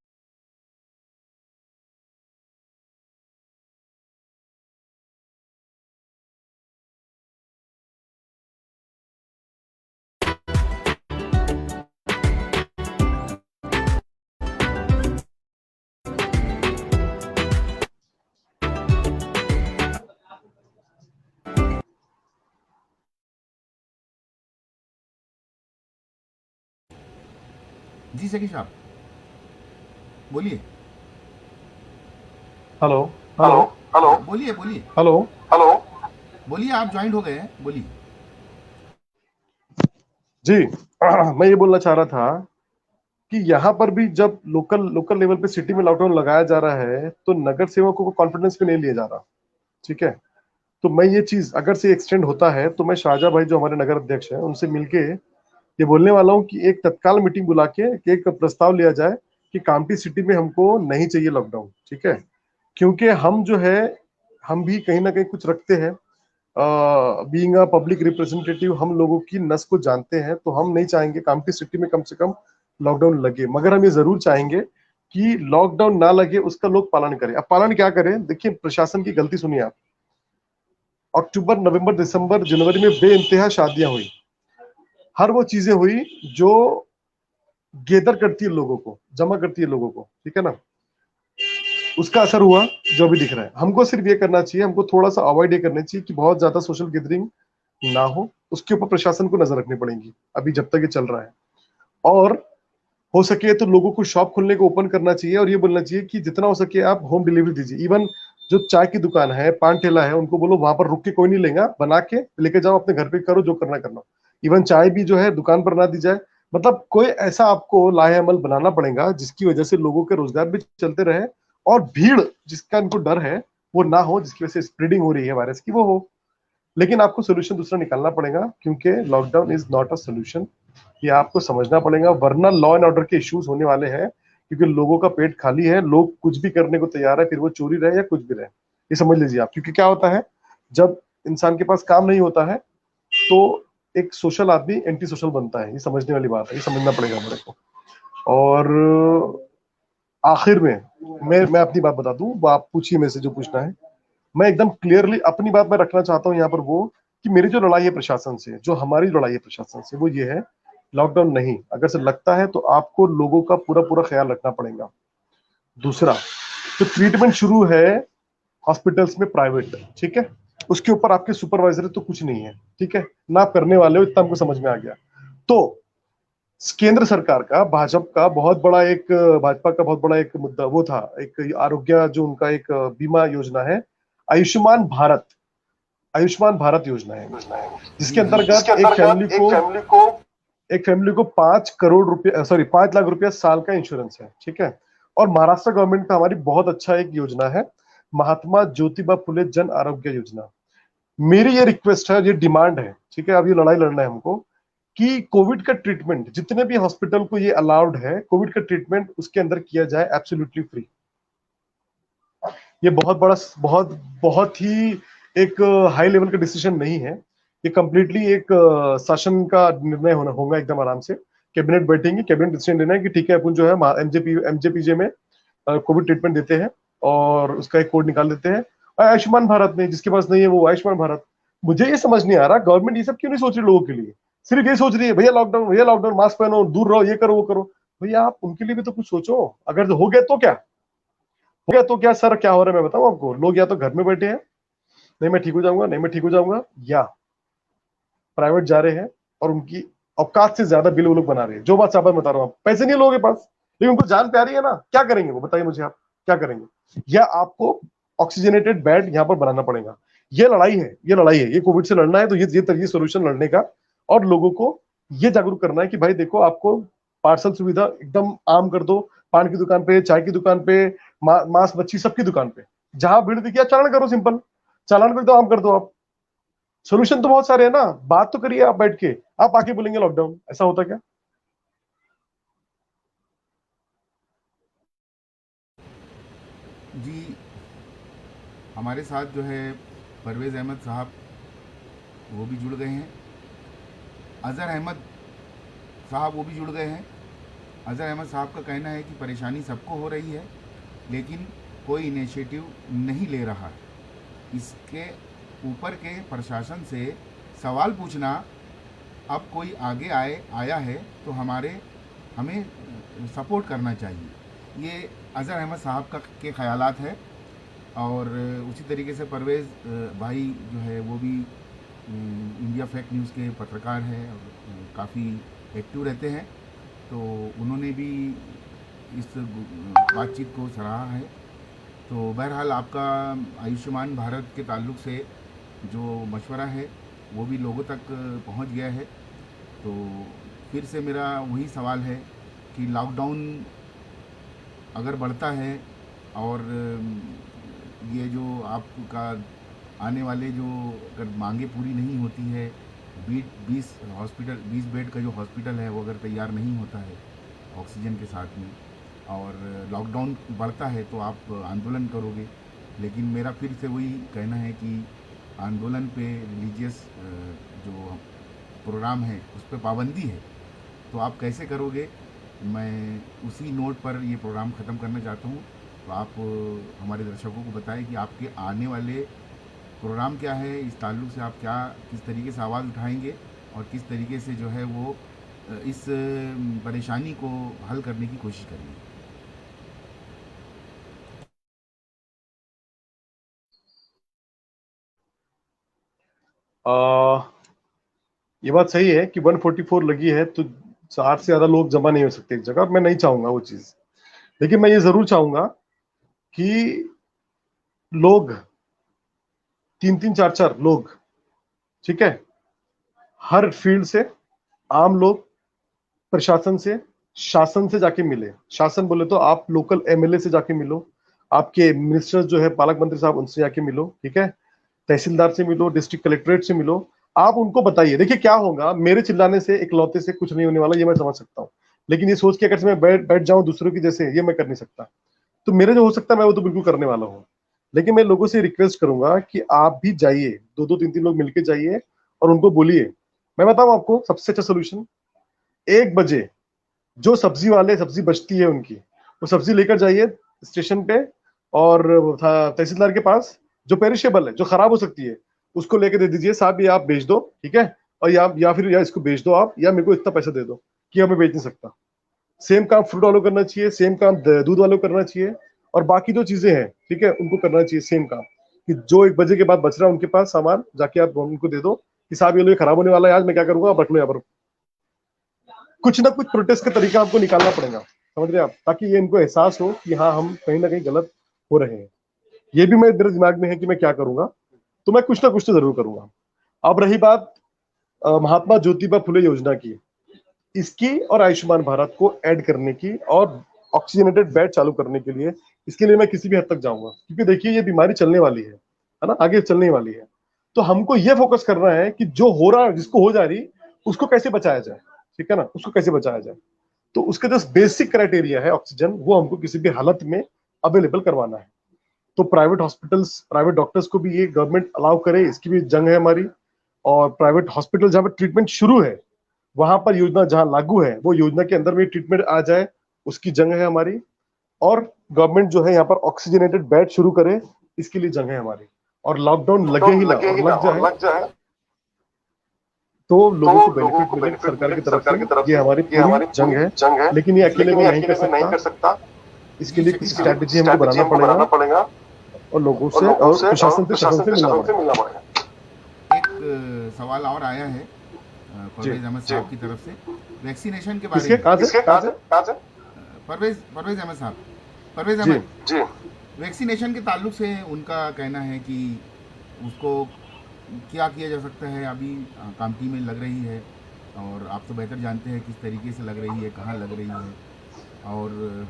जी सकी साहब, बोलिए। हेलो हेलो हेलो बोलिए बोलिए हेलो हेलो। बोलिए, आप ज्वाइन हो गए हैं, बोलिए। जी, मैं ये बोलना चाह रहा था कि यहाँ पर भी जब लोकल लोकल लेवल पे सिटी में लॉकडाउन लगाया जा रहा है, तो नगर सेवकों को कॉन्फिडेंस में नहीं लिया जा रहा। ठीक है, तो मैं ये चीज अगर से एक्सटेंड होता है, तो मैं शाहजहा भाई जो हमारे नगर अध्यक्ष हैं उनसे मिलके ये बोलने वाला हूँ कि एक तत्काल मीटिंग बुला के एक प्रस्ताव लिया जाए कि कामठी सिटी में हमको नहीं चाहिए लॉकडाउन। ठीक है, क्योंकि हम जो है, हम भी कहीं ना कहीं कुछ रखते हैं, बीइंग अ पब्लिक रिप्रेजेंटेटिव, हम लोगों की नस को जानते हैं, तो हम नहीं चाहेंगे कामठी सिटी में कम से कम लॉकडाउन लगे। मगर हम ये जरूर चाहेंगे कि लॉकडाउन ना लगे, उसका लोग पालन करें। अब पालन क्या करें, देखिए प्रशासन की गलती सुनिए आप। अक्टूबर, नवंबर, दिसंबर, जनवरी में बेइंतहा शादियां हुई, हर वो चीजें हुई जो गेदर करती है लोगों को, जमा करती है लोगों को। ठीक है ना, उसका असर हुआ जो भी दिख रहा है। हमको सिर्फ ये करना चाहिए, हमको थोड़ा सा अवॉइड ये करना चाहिए कि बहुत ज्यादा सोशल गैदरिंग ना हो। उसके ऊपर प्रशासन को नजर रखनी पड़ेगी अभी जब तक ये चल रहा है। और हो सके तो लोगों को शॉप खोलने को ओपन करना चाहिए, और ये बोलना चाहिए कि जितना हो सके आप होम डिलीवरी दीजिए। इवन जो चाय की दुकान है, पान ठेला है, उनको बोलो वहां पर रुक के कोई नहीं लेगा, बना के लेके जाओ अपने घर पे, करो जो करना करना। इवन चाय भी जो है दुकान पर ना दी जाए। मतलब कोई ऐसा आपको लाहेअमल बनाना पड़ेगा जिसकी वजह से लोगों के रोजगार भी चलते रहे, और भीड़ जिसका इनको डर है वो ना हो, जिसकी वजह से स्प्रेडिंग हो रही है वायरस की, वो हो। लेकिन आपको सोल्यूशन दूसरा निकालना पड़ेगा, क्योंकि lockdown is not a solution. ये आपको समझना पड़ेगा, वरना लॉ एंड ऑर्डर के इश्यूज होने वाले हैं। क्योंकि लोगों का पेट खाली है, लोग कुछ भी करने को तैयार है, फिर वो चोरी रहे या कुछ भी रहे। ये समझ लीजिए आप। क्योंकि क्या होता है, जब इंसान के पास काम नहीं होता है, तो एक सोशल आदमी एंटी सोशल बनता है। ये समझने वाली बात है, ये समझना पड़ेगा हमारे को। और आखिर में मैं अपनी बात बता दूं, वो आप पूछिए मेरे से जो पूछना है। मैं एकदम क्लियरली अपनी बात मैं रखना चाहता हूं यहाँ पर, वो कि मेरी जो लड़ाई है प्रशासन से, जो हमारी लड़ाई है प्रशासन से, वो ये है, लॉकडाउन नहीं। अगर से लगता है तो आपको लोगों का पूरा पूरा ख्याल रखना पड़ेगा। दूसरा, जो ट्रीटमेंट शुरू है हॉस्पिटल्स में प्राइवेट, ठीक है, उसके ऊपर आपके सुपरवाइजर तो कुछ नहीं है। ठीक है ना, आप करने वाले हो, इतना हमको समझ में आ गया। तो केंद्र सरकार का, भाजपा का बहुत बड़ा एक, भाजपा का बहुत बड़ा एक मुद्दा वो था, एक आरोग्य जो उनका एक बीमा योजना है, आयुष्मान भारत। आयुष्मान भारत योजना है, जिसके जी जी अंतर्गत एक फैमिली को 5 करोड़ रुपया, सॉरी 5 लाख रुपया साल का इंश्योरेंस है, ठीक है। और महाराष्ट्र गवर्नमेंट का हमारी बहुत अच्छा एक योजना है, महात्मा ज्योतिबा फुले जन आरोग्य योजना। मेरी ये रिक्वेस्ट है, ये डिमांड है, ठीक है, अब ये लड़ाई लड़ना है हमको कि कोविड का ट्रीटमेंट जितने भी हॉस्पिटल को ये अलाउड है, कोविड का ट्रीटमेंट उसके अंदर किया जाए एब्सोल्युटली फ्री। ये बहुत बड़ा, बहुत बहुत ही एक हाई लेवल का डिसीजन नहीं है, ये कंप्लीटली एक शासन का निर्णय होगा एकदम आराम से। कैबिनेट बैठेंगे, कैबिनेट डिसीजन लेना है कि ठीक है अपन जो है एमजेपीजे में कोविड ट्रीटमेंट देते हैं और उसका एक कोड निकाल देते हैं। और आयुष्मान भारत में जिसके पास नहीं है वो आयुष्मान भारत। मुझे ये समझ नहीं आ रहा गवर्नमेंट ये सब क्यों नहीं सोच रही लोगों के लिए, सिर्फ ये सोच रही है भैया लॉकडाउन, भैया लॉकडाउन, मास्क पहनो, दूर रहो, ये करो वो करो। भैया आप उनके लिए भी तो कुछ सोचो। अगर हो गया तो क्या हो गया, तो क्या सर क्या हो रहा है मैं बताऊं आपको, लोग या तो घर में बैठे हैं, नहीं मैं ठीक हो जाऊंगा, नहीं मैं ठीक हो जाऊंगा, या प्राइवेट जा रहे हैं और उनकी औकात से ज्यादा बिल वो लोग बना रहे हैं। जो बात साहब बता रहा हूँ, पैसे नहीं है लोगों के पास, लेकिन उनको जान प्यारी है ना, क्या करेंगे वो बताइए मुझे, आप क्या करेंगे? या आपको ऑक्सीजनेटेड बेड यहाँ पर बनाना पड़ेगा। ये लड़ाई है, ये लड़ाई है, ये कोविड से लड़ना है तो ये सोल्यूशन लड़ने का। और लोगों को ये जागरूक करना है कि भाई देखो आपको पार्सल सुविधा एकदम आम कर दो, पान की दुकान पे, चाय की दुकान पे, मांस मच्छी सबकी दुकान पे, जहां भीड़ दिखी चालान करो, सिंपल चालान कर दो, आम कर दो आप। सोल्यूशन तो बहुत सारे है ना, बात तो करिए आप बैठ के। आप आके बोलेंगे लॉकडाउन, ऐसा होता क्या? जी, हमारे साथ जो है परवेज़ अहमद साहब वो भी जुड़ गए हैं, अज़हर अहमद साहब वो भी जुड़ गए हैं। अज़हर अहमद साहब का कहना है कि परेशानी सबको हो रही है लेकिन कोई इनिशिएटिव नहीं ले रहा है। इसके ऊपर के प्रशासन से सवाल पूछना, अब कोई आगे आया है तो हमें सपोर्ट करना चाहिए। ये अज़हर अहमद साहब के ख़यालात है। और उसी तरीके से परवेज़ भाई जो है वो भी इंडिया फेक न्यूज़ के पत्रकार हैं और काफ़ी एक्टिव रहते हैं, तो उन्होंने भी इस बातचीत को सराहा है। तो बहरहाल आपका आयुष्मान भारत के ताल्लुक से जो मशवरा है वो भी लोगों तक पहुंच गया है। तो फिर से मेरा वही सवाल है कि लॉकडाउन अगर बढ़ता है और ये जो आपका आने वाले जो अगर मांगे पूरी नहीं होती है, 20 बेड का जो हॉस्पिटल है वो अगर तैयार नहीं होता है ऑक्सीजन के साथ में, और लॉकडाउन बढ़ता है तो आप आंदोलन करोगे। लेकिन मेरा फिर से वही कहना है कि आंदोलन पे रिलीजियस जो प्रोग्राम है उस पर पाबंदी है, तो आप कैसे करोगे? मैं उसी नोट पर ये प्रोग्राम ख़त्म करना चाहता हूँ। तो आप हमारे दर्शकों को बताएं कि आपके आने वाले प्रोग्राम क्या है, इस ताल्लुक से आप क्या किस तरीके से आवाज़ उठाएंगे और किस तरीके से जो है वो इस परेशानी को हल करने की कोशिश करेंगे। ये बात सही है कि 144 लगी है तो 8 से ज्यादा लोग जमा नहीं हो सकते एक जगह, और मैं नहीं चाहूंगा वो चीज। लेकिन मैं ये जरूर चाहूंगा कि लोग 3-3 4-4 लोग, ठीक है, हर फील्ड से, आम लोग, प्रशासन से, शासन से जाके मिले। शासन बोले तो आप लोकल एमएलए से जाके मिलो, आपके मिनिस्टर्स जो है पालक मंत्री साहब उनसे जाके मिलो, ठीक है, तहसीलदार से मिलो, डिस्ट्रिक्ट कलेक्ट्रेट से मिलो। आप उनको बताइए, देखिए क्या होगा, मेरे चिल्लाने से इकलौते से कुछ नहीं होने वाला, ये मैं समझ सकता हूँ। लेकिन ये सोच के अगर मैं बैठ बैठ जाऊं दूसरों की जैसे, ये मैं कर नहीं सकता। तो मेरे जो हो सकता है मैं वो तो बिल्कुल करने वाला हूँ। लेकिन मैं लोगों से रिक्वेस्ट करूंगा कि आप भी जाइए, 2-2 3-3 लोग मिलकर जाइए और उनको बोलिए। मैं बताऊं आपको सबसे अच्छा सोल्यूशन, 1 बजे जो सब्जी वाले सब्जी बचती है उनकी, वो सब्जी लेकर जाइए स्टेशन पे, और तहसीलदार के पास, जो पेरिशेबल है, जो खराब हो सकती है, उसको लेके दे दीजिए, साहब ये आप बेच दो, ठीक है, और या फिर या इसको बेच दो आप, या मेरे को इतना पैसा दे दो कि अब मैं बेच नहीं सकता। सेम काम फ्रूट वालों को करना चाहिए, सेम काम दूध वालों को करना चाहिए, और बाकी जो चीजें हैं, ठीक है, उनको करना चाहिए सेम काम। कि जो 1 बजे के बाद बच रहा है उनके पास सामान, जाके आप उनको दे दो कि साहब ये लो, ये खराब होने वाला है आज, मैं क्या करूंगा, आप रख लो यहाँ पर। कुछ ना कुछ प्रोटेस्ट का तरीका आपको निकालना पड़ेगा, समझ रहे हैं आप, ताकि ये इनको एहसास हो कि हाँ हम कहीं ना कहीं गलत हो रहे हैं। ये भी मेरे दिमाग में है कि मैं क्या करूंगा। तो मैं कुछ ना कुछ तो जरूर करूंगा। अब रही बात महात्मा ज्योतिबा फुले योजना की, इसकी और आयुष्मान भारत को ऐड करने की और ऑक्सीजनेटेड बेड चालू करने के लिए, इसके लिए मैं किसी भी हद तक जाऊंगा, क्योंकि देखिए ये बीमारी चलने वाली है ना, आगे चलने वाली है। तो हमको ये फोकस करना है कि जो हो रहा है, जिसको हो जा रही, उसको कैसे बचाया जाए, ठीक है ना, उसको कैसे बचाया जाए। तो उसका जो बेसिक क्राइटेरिया है ऑक्सीजन, वो हमको किसी भी हालत में अवेलेबल करवाना है। तो प्राइवेट हॉस्पिटल्स, प्राइवेट डॉक्टर्स को भी ये गवर्नमेंट अलाउ करे, इसकी भी जंग है हमारी। और प्राइवेट हॉस्पिटल जहां पर ट्रीटमेंट शुरू है, वहां पर योजना जहां लागू है, वो योजना के अंदर में ट्रीटमेंट आ जाए, उसकी जंग है हमारी। और गवर्नमेंट जो है यहाँ पर ऑक्सीजनेटेड बेड शुरू करे, इसके लिए जंग है हमारी। और लॉकडाउन लगे ही ना और लग जाए तो लोगों को बेनिफिट मिले सरकार की तरफ से, ये हमारी पूरी जंग है। लेकिन ये अकेले में नहीं कर सकता, इसके लिए कुछ स्ट्रैटेजी हमको बनाना पड़ेगा और लोगों से और प्रशासन से, शासन से मिलना पड़ेगा। एक सवाल और आया है परवेज अहमद साहब की तरफ से वैक्सीनेशन के बारे किसके में। कहाँ से? परवेज अहमद साहब, परवेज अहमद जी, वैक्सीनेशन के ताल्लुक से उनका कहना है कि उसको क्या किया जा सकता है। अभी कामटी में लग रही है और आप तो बेहतर जानते हैं किस तरीके से लग रही है, कहाँ लग रही है, और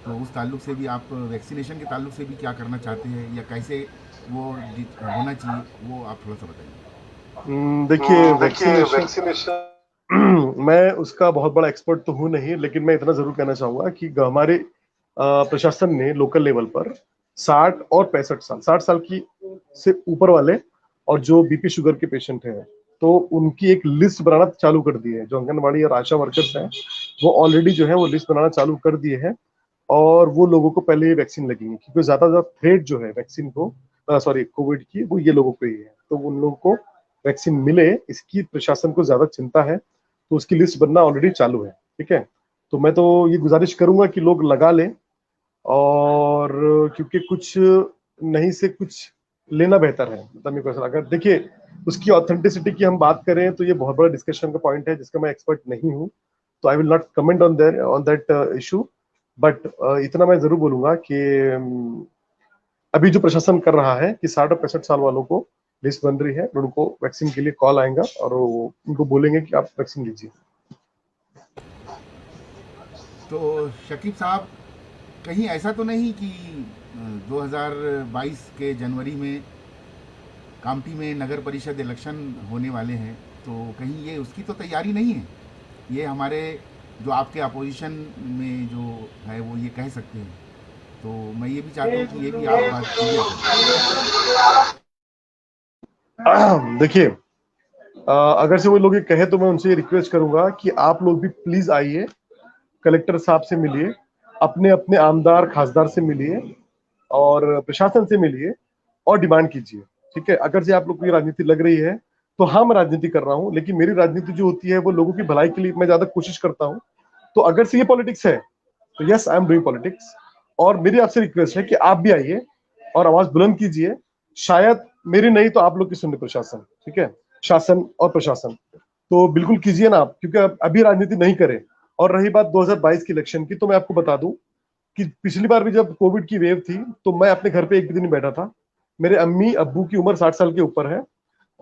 तो उस ताल्लुक से भी आप वैक्सीनेशन के ताल्लुक से भी क्या करना चाहते हैं या कैसे वो होना चाहिए, वो आप थोड़ा सा बताइए। देखिए वैक्सीनेशन मैं उसका बहुत बड़ा एक्सपर्ट तो हूं नहीं, लेकिन मैं इतना जरूर कहना चाहूंगा कि हमारे प्रशासन ने लोकल लेवल पर 60 और 65 साल, 60 साल की से ऊपर वाले और जो बीपी शुगर के पेशेंट हैं, तो उनकी एक लिस्ट बनाना चालू कर दी है। जो आंगनबाड़ी और आशा वर्कर्स हैं, वो ऑलरेडी जो है वो लिस्ट बनाना चालू कर दिए हैं। और वो लोगों को पहले ही वैक्सीन लगेंगी, क्योंकि ज्यादा थ्रेट जो है वैक्सीन को, सॉरी कोविड की, वो ये लोगों को ही है। तो उन लोगों को वैक्सीन मिले, इसकी प्रशासन को ज्यादा चिंता है, तो उसकी लिस्ट बनना ऑलरेडी चालू है, ठीक है। तो मैं तो ये गुजारिश करूंगा कि लोग लगा लें, और क्योंकि कुछ नहीं से कुछ लेना बेहतर है। मतलब मेरे को अगर देखिए उसकी ऑथेंटिसिटी की हम बात करें तो ये बहुत बड़ा डिस्कशन का पॉइंट है, जिसका मैं एक्सपर्ट नहीं हूँ, तो I will not comment on that issue. But इतना मैं जरूर बोलूंगा कि अभी जो प्रशासन कर रहा है कि 60 और 65 साल वालों को लिस्ट बन रही है, उनको वैक्सीन के लिए कॉल आएगा और वो उनको बोलेंगे कि आप वैक्सीन लीजिए। तो शकीब साहब, कहीं ऐसा तो नहीं कि 2022 के जनवरी में कामटी में नगर परिषद इलेक्शन होने वाले हैं, तो कहीं ये उसकी तो तैयारी नहीं है? ये हमारे जो आपके अपोजिशन में जो है वो ये कह सकते हैं, तो मैं ये भी चाहता हूँ कि ये भी आप बात कीजिए। देखिए अगर से वो लोग ये कहे तो मैं उनसे रिक्वेस्ट करूंगा कि आप लोग भी प्लीज आइए, कलेक्टर साहब से मिलिए, अपने अपने आमदार खासदार से मिलिए और प्रशासन से मिलिए और डिमांड कीजिए, ठीक है। अगर से आप लोग की राजनीति लग रही है तो हाँ मैं राजनीति कर रहा हूँ, लेकिन मेरी राजनीति जो होती है वो लोगों की भलाई के लिए मैं ज्यादा कोशिश करता हूँ। तो अगर से ये पॉलिटिक्स है तो yes I am doing politics, और मेरी आपसे रिक्वेस्ट है कि आप भी आइए और आवाज बुलंद कीजिए। शायद मेरी नहीं तो आप लोग की सुनने प्रशासन, ठीक है, शासन और प्रशासन, तो बिल्कुल कीजिए ना आप, क्योंकि अभी राजनीति नहीं करें। और रही बात 2022 की इलेक्शन की, तो मैं आपको बता दूं कि पिछली बार भी जब कोविड की वेव थी तो मैं अपने घर पे एक भी दिन बैठा था। मेरे अम्मी अब्बू की उम्र 60 साल के ऊपर है,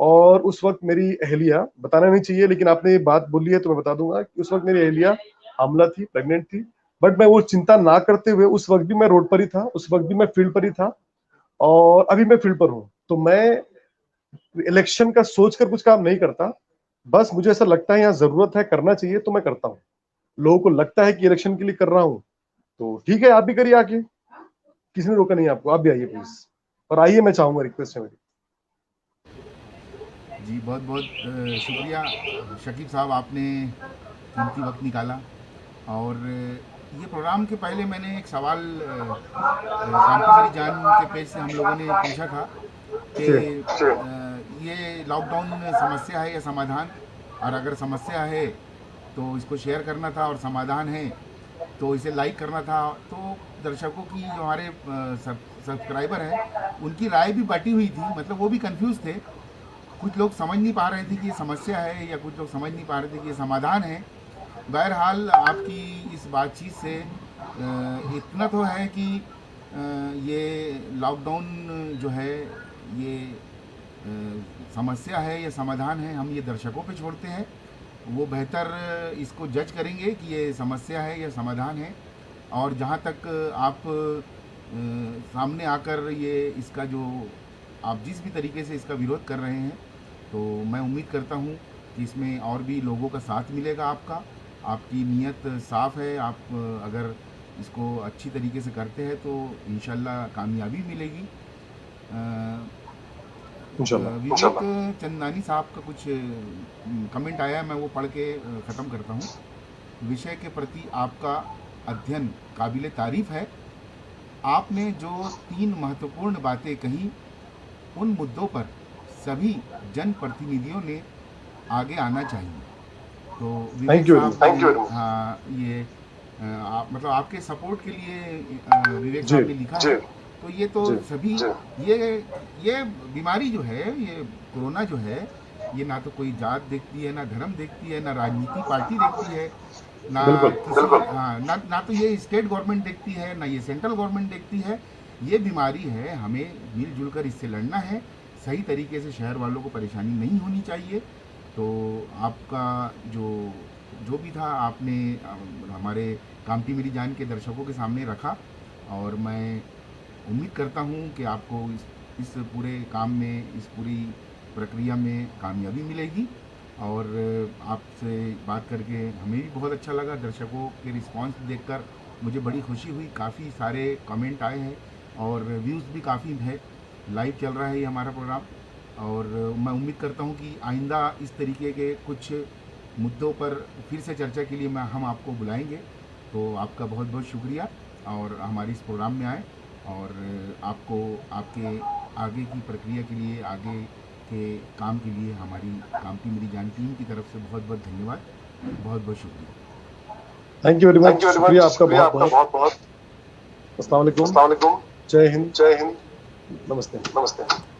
और उस वक्त मेरी अहलिया, बताना नहीं चाहिए लेकिन आपने ये बात बोली है तो मैं बता दूंगा कि उस वक्त मेरी अहलिया हामला थी, प्रेग्नेंट थी। बट मैं वो चिंता ना करते हुए उस वक्त भी मैं रोड पर ही था, उस वक्त भी मैं फील्ड पर ही था, और अभी मैं फील्ड पर हूँ। तो मैं इलेक्शन का सोचकर कुछ काम नहीं करता, बस मुझे ऐसा लगता है यहाँ जरूरत है, करना चाहिए तो मैं करता हूँ। लोगों को लगता है कि इलेक्शन के लिए कर रहा हूँ, तो ठीक है आप भी करिए आके, किसी ने रोका नहीं आपको, आप भी आइए प्लीज, और आइए, मैं चाहूंगा, रिक्वेस्ट है मेरी। जी बहुत बहुत शुक्रिया शकीब साहब, आपने कीमती वक्त निकाला। और ये प्रोग्राम के पहले मैंने एक सवाल कामटी मेरी जान के पेज से हम लोगों ने पूछा था कि ये लॉकडाउन समस्या है या समाधान, और अगर समस्या है तो इसको शेयर करना था, और समाधान है तो इसे लाइक करना था। तो दर्शकों की, जो हमारे सब्सक्राइबर हैं, उनकी राय भी बटी हुई थी, मतलब वो भी कंफ्यूज थे। कुछ लोग समझ नहीं पा रहे थे कि ये समस्या है, या कुछ लोग समझ नहीं पा रहे थे कि ये समाधान है। बहरहाल आपकी इस बातचीत से इतना तो है कि ये लॉकडाउन जो है ये समस्या है या समाधान है, हम ये दर्शकों पे छोड़ते हैं। वो बेहतर इसको जज करेंगे कि ये समस्या है या समाधान है। और जहाँ तक आप सामने आकर ये इसका जो आप जिस भी तरीके से इसका विरोध कर रहे हैं, तो मैं उम्मीद करता हूँ कि इसमें और भी लोगों का साथ मिलेगा आपका। आपकी नीयत साफ़ है, आप अगर इसको अच्छी तरीके से करते हैं तो इंशाल्लाह कामयाबी मिलेगी। इंशाल्लाह। विवेक चंदानी साहब का कुछ कमेंट आया है, मैं वो पढ़ के ख़त्म करता हूँ। विषय के प्रति आपका अध्ययन काबिल तारीफ़ है। आपने जो 3 महत्वपूर्ण बातें कही, उन मुद्दों पर सभी जनप्रतिनिधियों ने आगे आना चाहिए। तो विवेक थैंक यू। साहब, हाँ, ये मतलब आपके सपोर्ट के लिए विवेक जी साहब ने लिखा है। तो ये तो जी सभी ये बीमारी जो है, ये कोरोना जो है, ये ना तो कोई जात देखती है, ना धर्म देखती है, ना राजनीति पार्टी देखती है, ना बिल्कुल। किसी, हाँ, ना तो ये स्टेट गवर्नमेंट देखती है, ना ये सेंट्रल गवर्नमेंट देखती है। ये बीमारी है, हमें मिलजुल कर इससे लड़ना है। सही तरीके से शहर वालों को परेशानी नहीं होनी चाहिए। तो आपका जो भी था, आपने हमारे कामती मेरी जान के दर्शकों के सामने रखा, और मैं उम्मीद करता हूँ कि आपको इस पूरे काम में, इस पूरी प्रक्रिया में कामयाबी मिलेगी। और आपसे बात करके हमें भी बहुत अच्छा लगा। दर्शकों के रिस्पांस देखकर मुझे बड़ी खुशी हुई। काफ़ी सारे कमेंट आए हैं और व्यूज़ भी काफ़ी है। लाइव चल रहा है ये हमारा प्रोग्राम, और मैं उम्मीद करता हूँ कि आइंदा इस तरीके के कुछ मुद्दों पर फिर से चर्चा के लिए हम आपको बुलाएंगे। तो आपका बहुत बहुत शुक्रिया, और हमारे इस प्रोग्राम में आए, और आपको आपके आगे की प्रक्रिया के लिए, आगे के काम के लिए हमारी कामती मेरी जान टीम की तरफ से बहुत बहुत धन्यवाद। बहुत बहुत शुक्रिया। Thank you very much. शुक्रिया आपका बहुत बहुत। अस्सलाम वालेकुम। जय हिंद। नमस्ते।